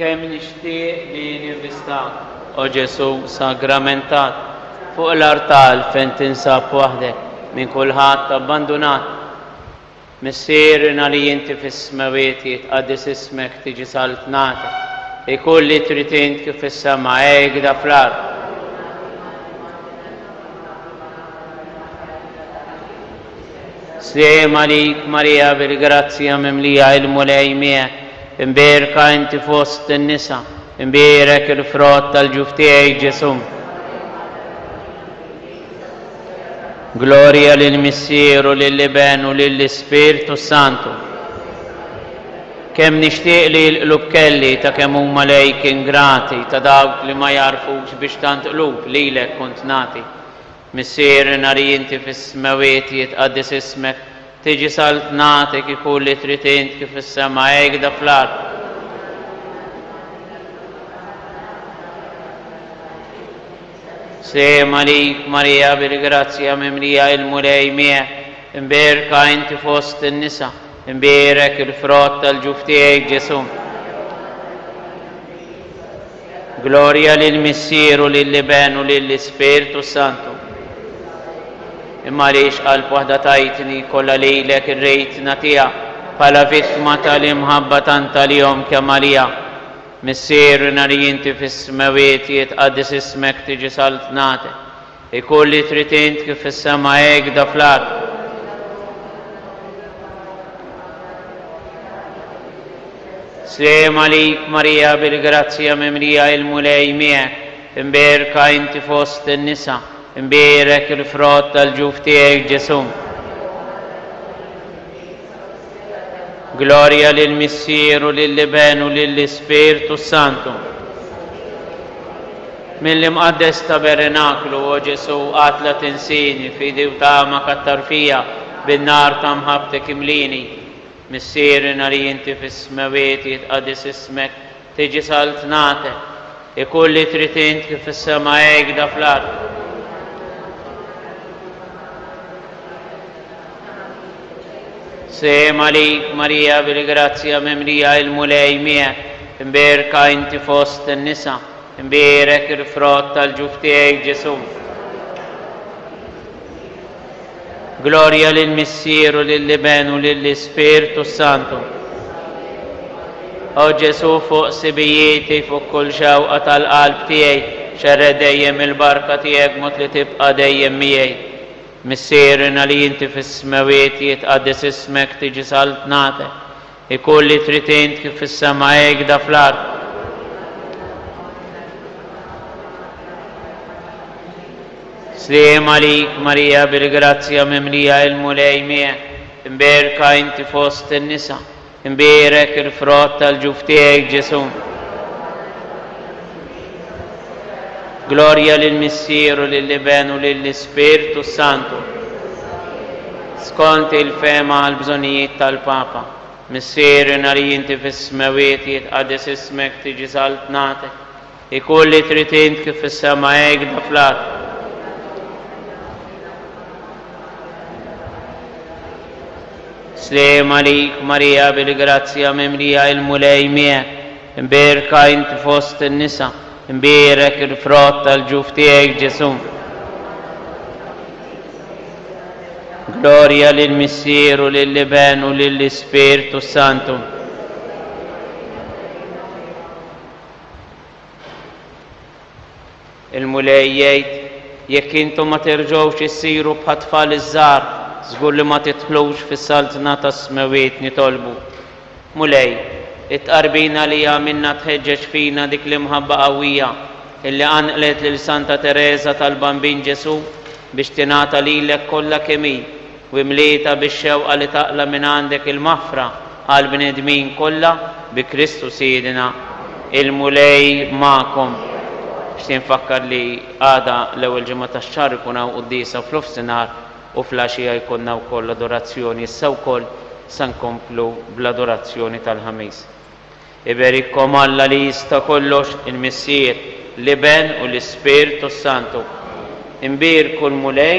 Kemm nixtieq li nivvistak o Ġesu sagramentat fuq l-artal fejn tinsab waħdek minn kulħadd abbandunat. Missierna li inti fis-smawiet jitqaddis ismek tiġi saltnatek ikun li trid int kif fis-sema hekk da fl-ard. Sliem għalik Marija bil-grazzja mimlija il-mulej miegħek, imberka inti fost in-nisa, imberek il-frott tal-ġuf tiegħek Ġesu. Gloria lill-Missieru lill-Iben u lill-Ispirtu Santu. Kemm nixtieq li l-qlub kelli ta' kemm huma lejk ingrati ta' dawk li ma jarfux biex tant qlub lilek kont nagħti. Missierna li inti fis-smawiet jitqaddis ismek tiġi saltnatek ikun li trid int kif fis-sema hekk da fl-ard. Sliem għalik Marija bil-grazzja mimlija il-mulej miegħek, imberka inti fost in-nisa, imberek il-frott tal-ġuf tiegħek Ġesu. Gloria lill-Missieru lill-Iben u lill-Ispirtu Santu. Imma għaliex qalb waħda tajtni kollha lilek ir-rejtna tiegħek bħala vittma tal-imħabba tant tal-jom kemm għalija. Missierna li inti fis-smawiet jitqaddis ismek tiġi saltnatek ikun li trid int kif fis-sema hekk da fl-ard. Sliem għalik Marija bil-grazzja mimlija il-mulej miegħek, imberka inti fost in-nisa, imberek il-frott tal-ġuf tiegħek Ġesu. Gloria lill-Missieru lill-Iben u lill-Ispirtu Santu. Mill-imqaddes tabernaklu o Ġesu għatla tinsini f'idi u tama kattar fija bin-nar ta' mħabbtek imlini. Missierna li inti fis-smawiet jitqaddis ismek tiġi saltnatek ikun li trid int kif fis-sema hekk da fl-ard. Sliem għalik Marija bil-grazzja mimlija il-mulej miegħek, imberka inti fost in-nisa, imberek il-frott tal-ġuf tiegħek Ġesu. Gloria lill-Missieru lill-Iben u lill-Ispirtu Santu. O Ġesu fuq sibijieti fuq kull xewqa tal-qalb tiegħi xerred dejjem il-barka tiegħek mod li tibqa' dejjem miegħi. Missierna li inti fis-smawiet jitqaddis ismek tiġi saltnatek ikun li trid int kif fis-sema hekk da fl-ard. Sliem għalik Marija bil-grazzja mimlija il-mulej miegħek, imberka inti fost in-nisa, imberek il-frott tal-ġuf tiegħek Ġesu. Gloria lill-Missieru lill-Iben u lill-Ispirtu Santu. Skont il-fema għal-bżonijiet tal-Papa, missierna li inti fis-smawiet jitqaddis ismek tiġi saltnatek ikun li trid int kif fis-sema hekk da fl-ard. Sliem għalik Marija bil-grazzja mimlija il-mulej miegħek, imberka inti fost in-nisa, imberek il-frott tal-ġuf tiegħek Ġesu. Gloria lill-Missieru lill-Iben u lill-Ispirtu Santu. Il-mulej jgħid jekk intom ma terġgħux issiru bħat-tfal iż-żgħar, żgur li ma tidħlux fis-saltna tas-smawiet nitolbu. Mulej, it-qarbina li minna tħeġġeġ fina dik l-imħabba qawwija illi għanqlet lil Santa Teresa tal-Bambin Ġesu biex tingħata lilek kollha kemm hi u mlieta bix-xewqa li taqla minn għandek il-mafra għal bnedmin kollha bi Kristu Siedina. Il-mulej magħkom. Biex nfakkar li għada l-ewwel ġimgħa tax-xahar ikun hawn qudiesa fl-ofsinhar u fl-għaxija jkollna wkoll adorazzjoni issa wkoll se nkomplu bl-adorazzjoni tal-ħamis. Iberikom Alla li jista' kollox il-Missier, l-Iben u l-Ispirtu Santu. Imbirku l-mulej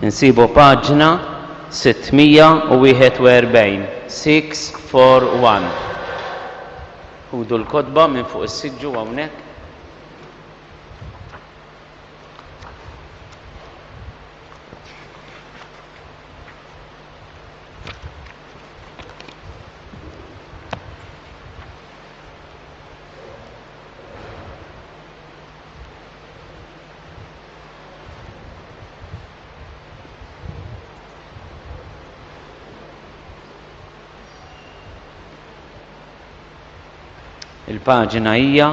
Insibu paġna 641 641. Udu l-kodba minn fuq is-siġġu hawnhekk. Il-paġina hija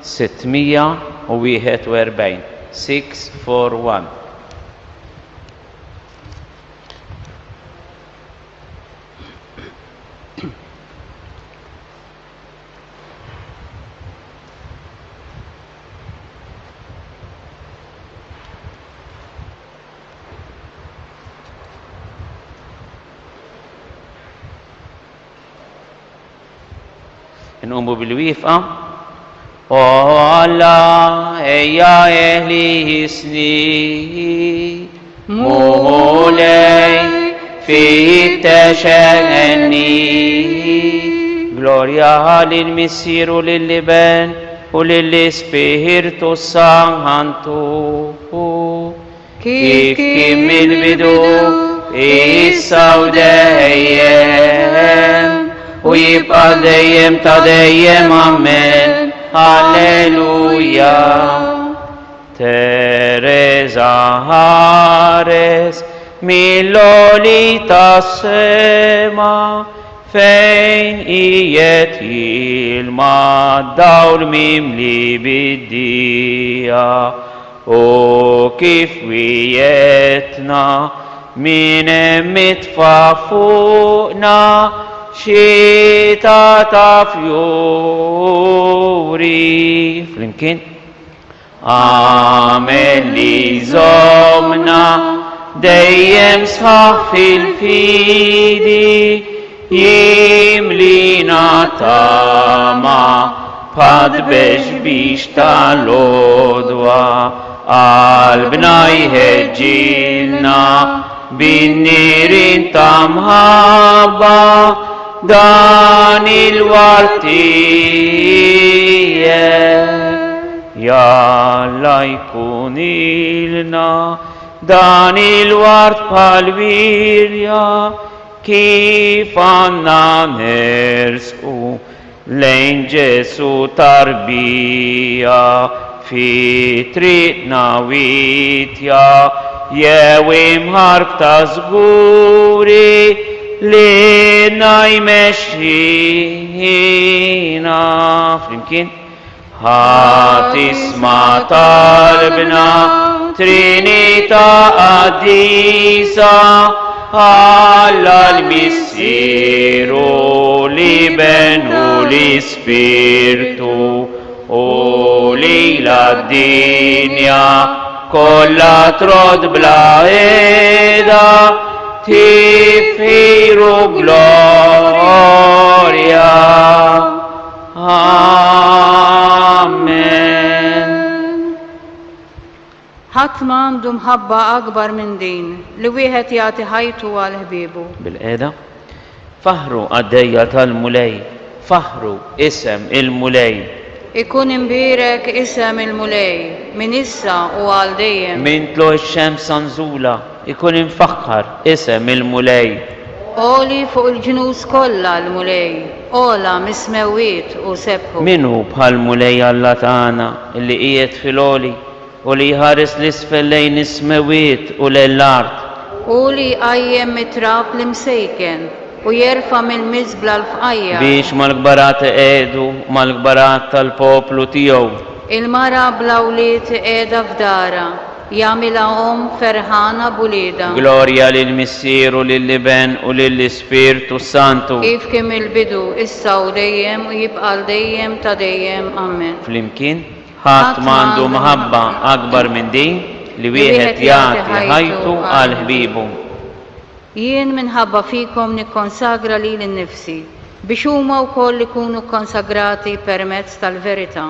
641 641. Nqumu bil-wifqa. O Allah, ejja ehli jisni, mulej fi teċenni. Gloria lill-Missieru lill-Liben u lill-Spiritu Santu. Kif kien mill-bidu, issa u dejjem, u jibqa dejjem ta' dejjem, amen. Alleluja. Teresa ħares mill-oli ta' sema fejn ijet ilma dawl mimli bid-dija u kif wietna min hemm mitfa' fuqna xita ta' fjuri. Flimkien. Amen li zomna dejjem sħaħ fil-fidi jimlina tama padbex biex tal-odwa qalbna jħeġġilna bin-nirin ta' mħabba dan il-wartijiet. Jalla jkun ilna dan il-wart bħal-wirja kif għandna nersqu lejn Ġesu tarbija fi triqna witja jew imħarb ta' żguri li jmexxina. Flimkien. Ħadd isma' talbna Trinità qaddisa Alla l-Missieru Liben u l-Ispirtu u lila d-dinja kollha trod bla eda tifiru gloria. Amen. ħadd m'għandu mħabba akbar minn din li wieħed jagħti ħajtu għal ħbiebu. Bil-qiegħda faħru għaddejja tal-mulej, faħru isem il-mulej. Ikun imbierek isem il-mulej minn issa u għal dejjem. Min tluq ix-xems sanżula ikun infaħħar isem il-mulej. Oli fuq il-ġnus kollha l-mulej, ola mismewwiet u sebħu. Minu bħal-mulej Alla tagħna li qiegħed fil-oli u li jħares l-isfel lejn ismewiet u l-art. U li qajjem mitrab l-imsejken u jerfa' mill-miżbla l-fqajja. Biex mal-gbarat eqedu mal-gbarat tal-poplu tiegħu. Il-mara bla wlied qiegħda f'dara, jagħmilha ferħana b'ulieda. Glorja lill-Missieru lill-Liben u lill-Ispirtu Santu. Kif kien mill-bidu, issa u dejjem u jibqa' dejjem ta' dejjem. Amen. Flimkien. ħadd m'għandu maħabba akbar minn din li wieħed jagħti ħajtu għal ħbiebu. Jien minħabba fikom nikkonsagra lili nnifsi biex huma wkoll ikunu konsagrati permezz tal-verità.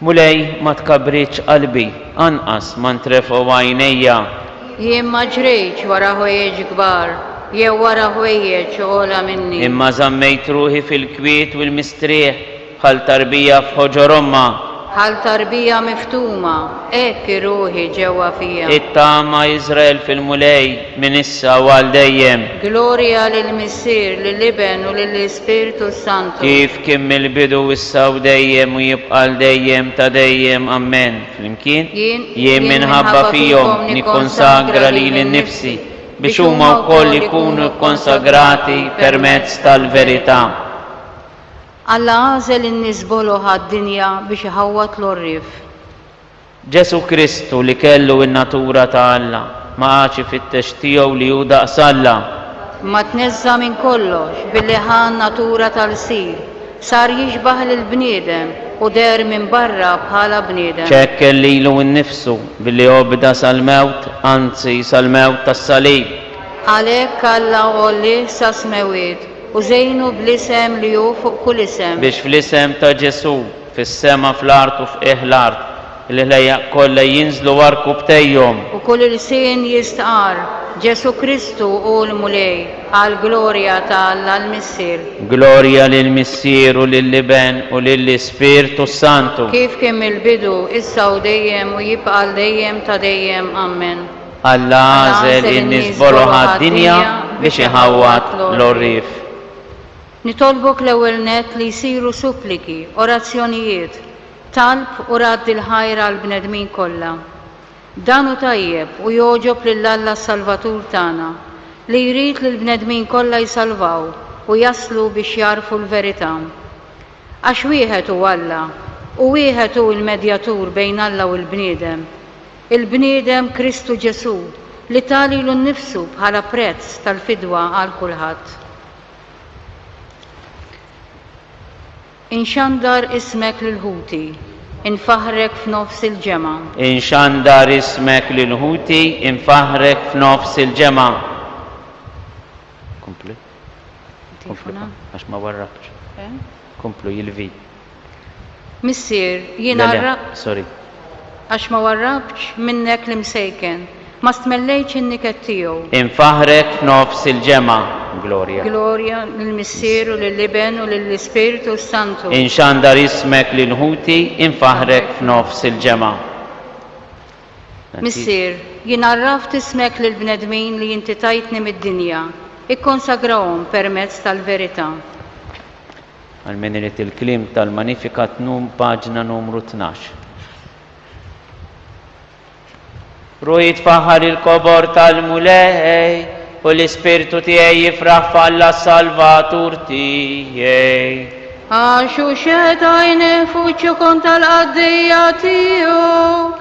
Mulej ma tkabritx qalbi, anqas ma ntrefu għajnejja jien ma ġrejtx wara ħwejjeġ kbar, jew wara ħwejjeġ ogħla minni. imma żammejt ruħi fil-kwiet u l-mistrieħ bħal tarbija f'ħoġor omma. Bħal tarbija miftuma, hekk ruħi ġewwa fija. It-tama Iżrael fil-mulej minn issa u għal dejjem. Glorja lill-Missier, lill-Iben u lill-Ispiritu Santu. Kif kien mill-bidu issa u dejjem u jibqa' dejjem ta' dejjem. Amen. Flimkien? Jien minħabba fihom nikkonsagra lili nnifsi biex huma wkoll ikunu kkonsagrati permezz tal-verità. Alla għażel in-nisbolu ħad-dinja biex iħawwat l-orrif. Ġesu Kristu li kellu n-natura ta' Alla ma għax fit-tex tiegħu li hu daqs Alla. Ma tneżza minn kollox billi ħan natura tal-sir, sar jixbaħ lill-bniedem u der minn barra bħala bniedem. ċekkel lilu nnifsu billi obda sal-mewt, anzi sal-mewt tas-salib. Għalhekk Alla għolli sa smewiet u żejnu bl-isem li hu fuq kull isem. Biex fl-isem ta' Ġesu fis-sema fl-art u f'qiegħ l-art il-ħlejja kollha jinżlu warku btejjhom. U kull il-sin jistqar Ġesu Kristu u l-mulej għal glorja ta' Alla l-Missier. Glorja lill-Missier u lill-Iben u lill-Ispirtu Santu. Kif kien mill-bidu issa u dejjem u jibqa' dejjem ta' dejjem. Amen. Alla għażel in-nisbolu ħad-dinja biex iħawwat l-orrif. Nitolbok l-ewwel net li jsiru suppliki, orazzjonijiet, talb u radd il-ħajra għal bnedmin kollha. Dan hu tajjeb u joġob lil Alla Salvatur tagħna li jrid li l-bnedmin kollha jsalvaw u jaslu biex jarfu l-verità. Għax wieħed hu Alla u wieħed hu l-medjatur bejn Alla u l-bniedem. Il-bniedem Kristu Ġesu li talilu nnifsu bħala prezz tal-fidwa għal kulħadd. Inxandar ismek lil-ħuti, infaħrek f'nofs il-ġemgħa. Inxandar ismek lil-ħuti, infaħrek f'nofs il-ġemgħa. Komplu. Għax ma warrabx. Komplu jilvi. Missier, jien arrab. Sorry. Għax ma warrabx minnek l-imsejken, ma stmellejx in-niket tiegħu. Infaħrek f'nofs il-ġemgħa. Glorja. Glorja lill-Missier u lill-Iben u lill-Ispiritu Santu. Inxandar ismek lil-ħuti, infaħrek f'nofs il-ġemgħa. Missier, jien arraft ismek lill-bnedmin li inti tajtni mid-dinja, ikkonsagrawhom permezz tal-verità. Għal-min irid il-klim tal-Magnificat paġna numru 12. Ruħi tfaħħar il-kobor tal-mulej u l-Ispirtu tiegħi jifraħ f'Alla Salvatur tiegħi. Għaxu xetajni fuċu kont tal-qaddija tiegħu,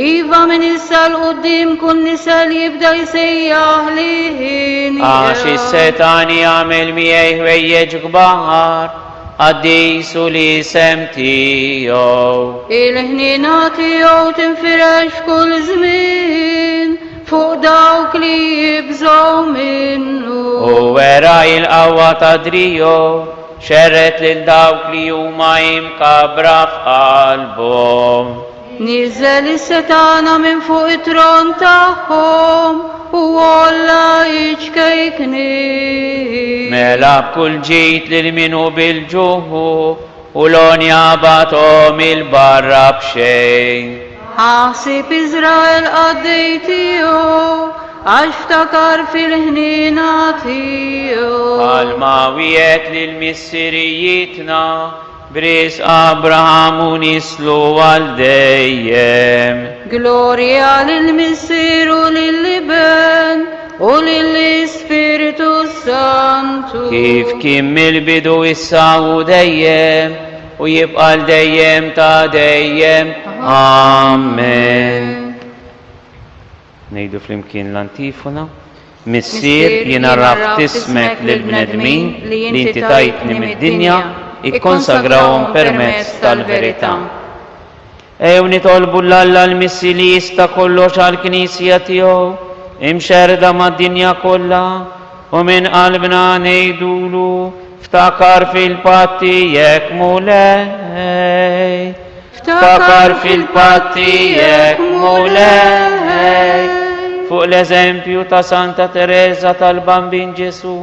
iva minn issa l-qudiem kun nisel jibda jsejjaħ liħin. Għax is-setani jagħmel miegħi ħwejjeġ kbar, għaddisu l-isem tiegħu. Il-ħnina tiegħu tinfirex kull żmien fuq dawk li jibżgħu minnu. U wera il-qawwa ta' driju xerret lil dawk li huma imkabra f'qalbhom. Niżel is-setana minn fuq it-tron tagħhom u olla jiċkejkni. Mela b'kull ġid lil minhu bil-ġuħu u l-onja batom il-barra b'xejn. Ħasib Iżrael qaddej tiegħu għax ftakar fil-ħnina tiegħu. Għalma wiet lil missirijietna bris Abraham u nislu għal dejjem. Glorja lill-Missier u lill-Iben u lill-Ispiritu Santu. Kif kien mill-bidu issa u dejjem u jibqa' dejjem ta' dejjem. Amen. Nejdu flimkien l-antifona. Missier jiena raft ismek lill-bnedmin li inti tajtni mid-dinja ikkonsagrawhom permezz tal-verità. Ew nitolbu l-Alla l-Missi li jista' kollox għall-Knisja tiegħu imxerda mad-dinja kollha u minn qalbna ngħidulu ftakar fil-patti jekk mulej. Ftakar fil-patti jekk mulej. fuq l-eżempju ta' Santa Teresa tal-Bambin Ġesu.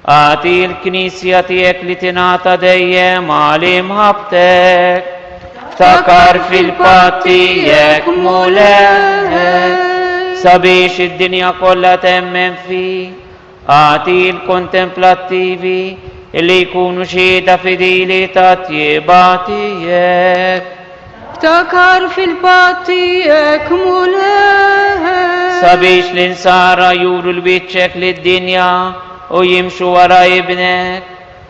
Għati l-Knisja tiegħek li tingħata dejjem għal imħabtek. Ftakar fil-patti tiegħek mulek sabiex id-dinja kollha temmen fi. Għati l-kontemplattivi li jkunu xieda fidili ta' tjieba tiegħek. Ftakar fil-patti tiegħek mulek Sabiex l-insara juru l-biċċek lid-dinja u jimxu wara ibnek.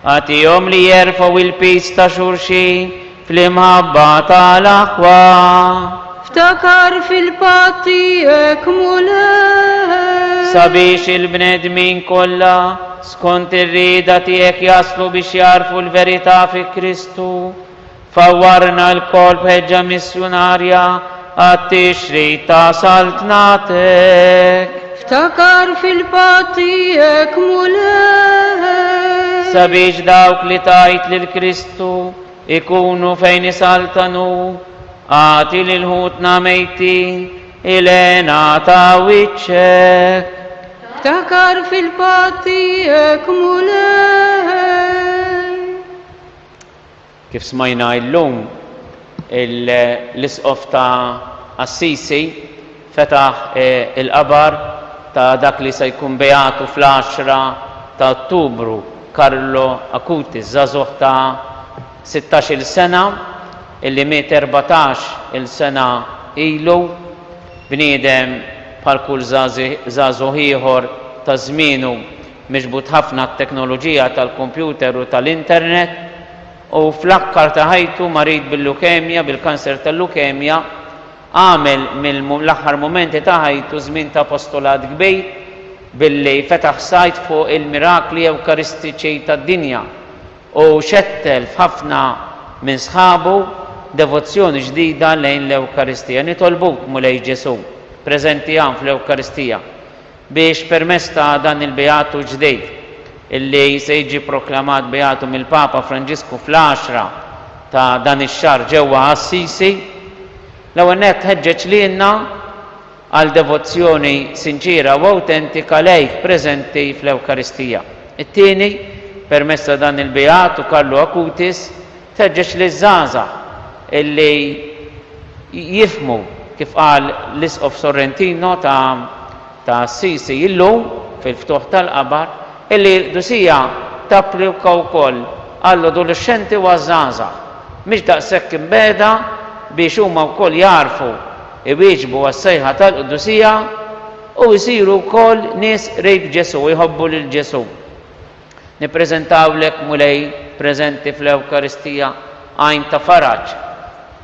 Għatihom li jerfgħu il-pis ta' xulxin fl-imħabba tal-aħwa. Ftakar fil-patti tiegħek mulek Sabiex il-bnedmin kollha skont ir-rieda tiegħek jaslu biex jarfu l-verità fi Kristu. Fawwarna l-kol b'ħeġġa missjonarja għat-tixrid ta' saltnatek. Ftakar fil-patti tiegħek mulek Sabiex dawk li tajt lil Kristu ikunu fejn isaltanu. Għati l-ħutna mejtin il-ena ta' wiċċek. Ftakar fil-patti tiegħek mulek Kif smajna illum l-isqof ta' Assisi fetaħ il-qabar ta' dak li se jkun beatu fl-10 ta' Ottubru, Carlo Acutis, żagħżugħ ta' 16-il sena illi miet 14-il sena ilu, bniedem bħal kull żagħżugħ ieħor ta' żmienu miġbud ħafna t-teknoloġija tal-kompjuter u tal-internet, u fl-aħħar ta' ħajtu marid bil-lukemja, bil-kanser tal-lukemja, għamel mill-aħħar momenti ta' ħajtu żmien ta' apostolat kbir billi fetaħ sajt fuq il-mirakli ewkaristiċi tad-dinja u xettel f'ħafna minn sħabu devozzjoni ġdida lejn l-Ewkaristija. Nitolbuk mulej Ġesu, preżenti hawn fl-Ewkaristija, biex permezz ta' dan il-beatu ġdid illi se jiġi proklamat beatu mill-Papa Franġisku fl-10 ta' dan ix-xahar ġewwa Assisi, l-ewwel nett ħeġġeġ lilna għal devozzjoni sinċira u awtentika lejk preżenti fl-Ewkaristija. It-tieni, permezz ta' dan il-beatu Carlo Acutis, teġġeġ liż-żgħażagħ illi jifhmu kif qal l-Isqof Sorrentino ta' Assisi illum fil-ftuħ tal-qabar, illi dusija tapplika wkoll għall-adolescenti u għaż-żgħażagħ mhix daqshekk imbeda biex huma wkoll jarfu iwieġbu għas-sejħa tal-Qudusija u jsiru wkoll nies rejb Ġesu u jħobbu lil Ġesu. Nippreżentawlek mulej preżenti fl-Ewkaristija għajn ta' faraġ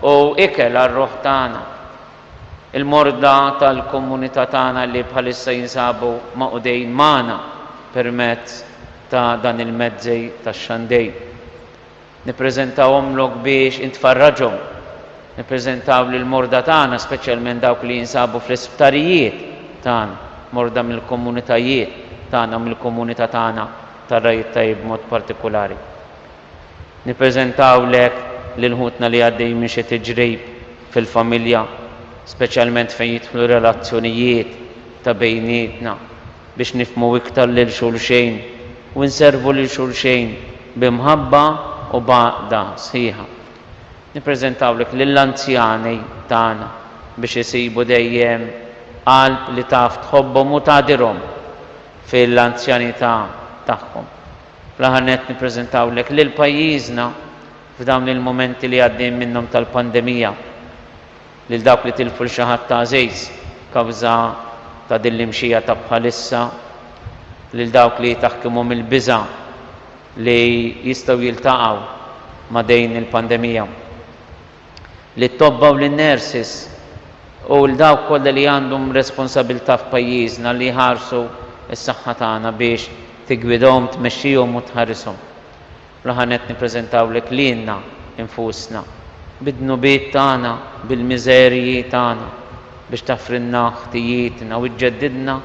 u ikel għar-ruħ tagħna. Il-morda tal-komunità tagħna li bħalissa jinsabu maqudejn magħna permezz ta' dan il-mezzi tax-xandej. Nippreżentawhomlok biex intfarraġhom. Nippreżentaw lil morda tagħna, speċjalment dawk li jinsabu fl-isptarijiet tagħna, morda mill-komunitajiet tagħna, mill-komunità tagħna tar-Rajt Tajjeb b'mod partikulari. Nippreżentawlek lil ħutna li għaddej minn xi tiġrib fil-familja, speċjalment fejn jidħlu relazzjonijiet ta' bejnietna biex nifhmu iktar lil xulxejn u nservu lil xulxejn b'imħabba u baqda sħiħa. Nippreżentawlek lill-anzjani tagħna biex isibu dejjem qalb li taf tħobbhom u tagħdirhom fil-anzjanità tagħhom. Fl-aħħar nett nippreżentawlek lil pajjiżna f'dawn il-momenti li għaddejn minnhom tal-pandemija, lil dawk li tilfu l xi ħadd ta' żejs kawża ta' din l-imxija ta' bħalissa, lil dawk li taħkimhom il-biża' li jistgħu jiltaqgħu ma' dejn il-pandemija, li tobba u lin-nurses u l-dawk kollha li għandhom responsabilità f'pajjiżna li jħarsu s-saħħa tagħna biex tigwidhom, tmexxihom u tħarishom. Fl-aħħar nett nippreżentawlek lilna infusna bid-dnubiet tagħna, bil-miżerji tagħna biex tafrinna ħtijietna u tġeddidna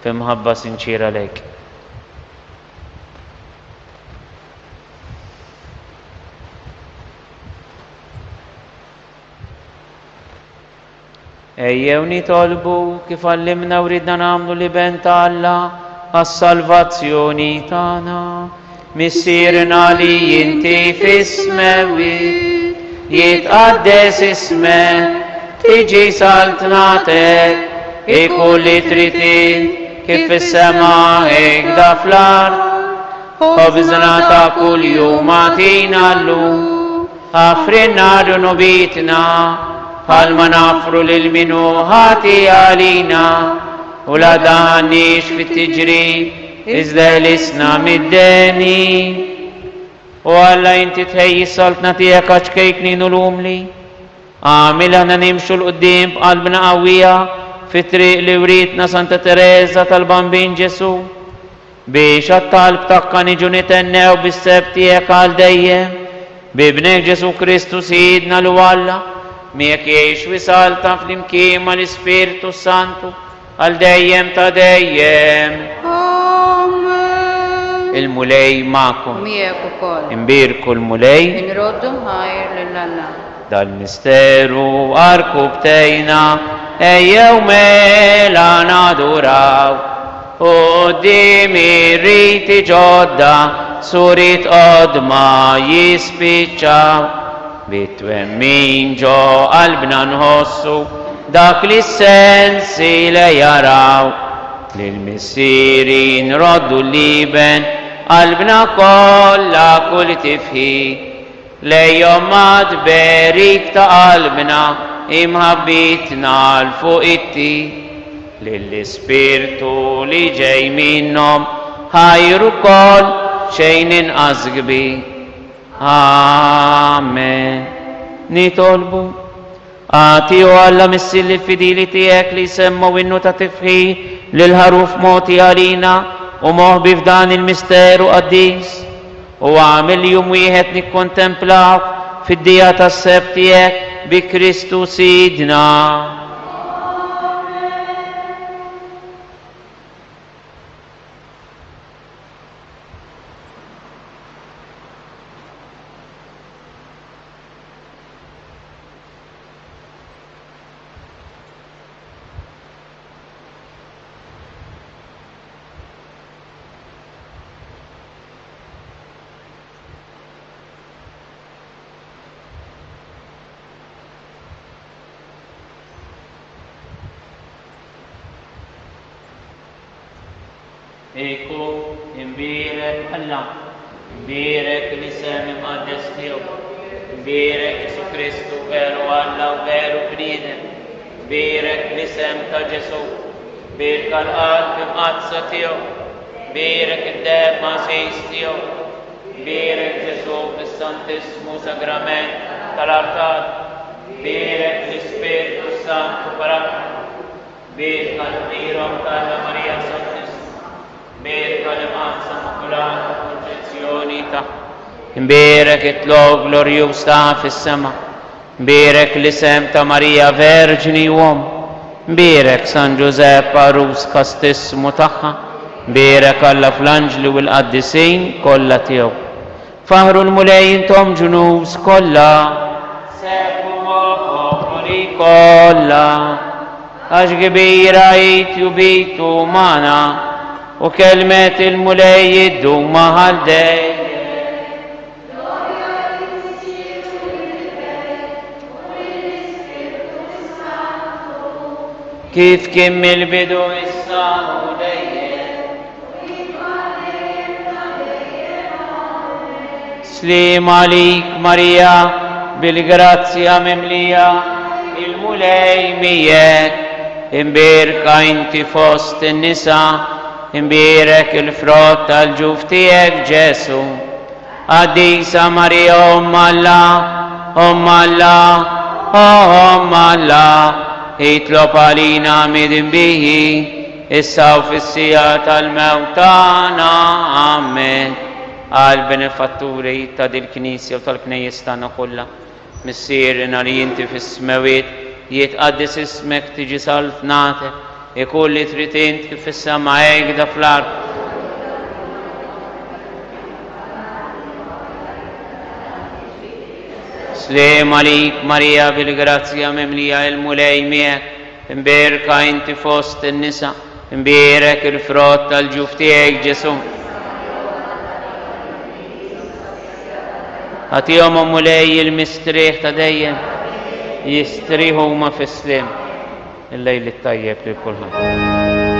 f'imħabba sinċira lejk. Ejjew nitolbu kif allimna u ridna nagħmlu li ben ta' Alla għas-salvazzjoni tagħna. Missirna li jinti fis-smawi, jitqaddes ismek, tiġi saltnatek, ikun li trid kif fis-sema hekk da fl-ard. Ħobżna ta' kuljum agħtina llum, ħafrinna dunubitna bħalma nafru lil minu ħati għalina, u la danniex fit-tiġrib iżda ħlisna mid-deni. U Alla inti tħejji s-saltna tiegħek għax kejkni nulumli. Għamil aħna nimxu l-qoddim b'qalbna qawwija fit-triq li writna Santa Teresa tal-Bambin Ġesu biex għat-talb tagħha niġu nitennew bis-seb tiegħek għal dejjem bibnek Ġesu Kristu Sidna l Alla miegħek jgħix wisalta flimkien mal-Ispirtu Santu għal dejjem ta' dejjem. Il-mulej ma'kom. Miegħek ukoll. Imbirku l-mulej. Inroddu ħajr lil Alla. Dal-misteru arku btejna ejjew mela naduraw qudiem ir-riti ġodda surit qodma jispiċċaw bit-twemmin ġo qalbna nħossu dak li s-sensi le jaraw lil-missierin roddu l-liben qalbna kollha kull tifħi lejhom madberik ta' qalbna imħabbitna l-fuq it-ti lill-Ispirtu li ġej minnhom ħajru kol xejn inqas kbir. Amen. Nitolbu għati u Alla missilli fidili tiegħek li semmu innu ta' tifħi lil ħaruf moti għalina u moħbi f'dan il-misteru qaddis u għamil jum wieħed nikkontemplaw fid-dija tas-seb tiegħek bi Kristu Sidna. Eku imbirek Alla, imbirek li sem imqaddes tiegħu, imbirek Ġesu Kristu veru Alla u veru bniedem, imbirek li sem ta' Ġesu, birka l-qalb imqazza tiegħu, birek id-deb mażis tiegħu, birek Ġesu fis-Santissimu Sagrament tal-Altar, birek l-Ispirtu Santu Parakletu, birka l-mirom tal-Marija Santissima, birka l-Immanza Immakulata Konċezzjoni ta' imbirek it-log glorjus ta' fis-sema, imbirek l-isem ta' Marija Verġini uom, imbirek San Giuseppe Arus Kastissimu tagħha, imbirek Alla fl-anġli u l-qaddisin kollha tiegħu. Faħru l-mulej intom ġunus kollha, sekku popoli kollha, għax kbira jitju bitu mana, u kelmet il-mulej jidduma għal dejjem. Kif kien mill-bidu issa u dejjem. Slim għalik Marija bil-grazzja mimlija il-mulej miegħek, imbirka inti fost in-nisa, imbirek il-frott tal-ġuf tiegħek Ġesu. Qaddisa Marija Alla, Alla, jitlob għalina midin bihi, issa u fis-sija tal-mewt tagħna. Amen. Għal benefatturi ta' dil-Knisja u tal-Knejjes tagħna kollha, missierna li inti fis-smawiet jitqaddis ismek tiġi saltnatek, ikun li trid int kif is-sema hekk da fl-ard. Slim għalik Marija bil-grazzja mimlija il-mulej miegħek, imberka inti fost in-nisa, imbierek il-frott tal-ġuf tiegħek Ġesu. Għatihom mulej il-mistrieħ ta' dejjem, jistrieħu huma fis-slim. Il-lejl it-tajjeb lil kulħadd.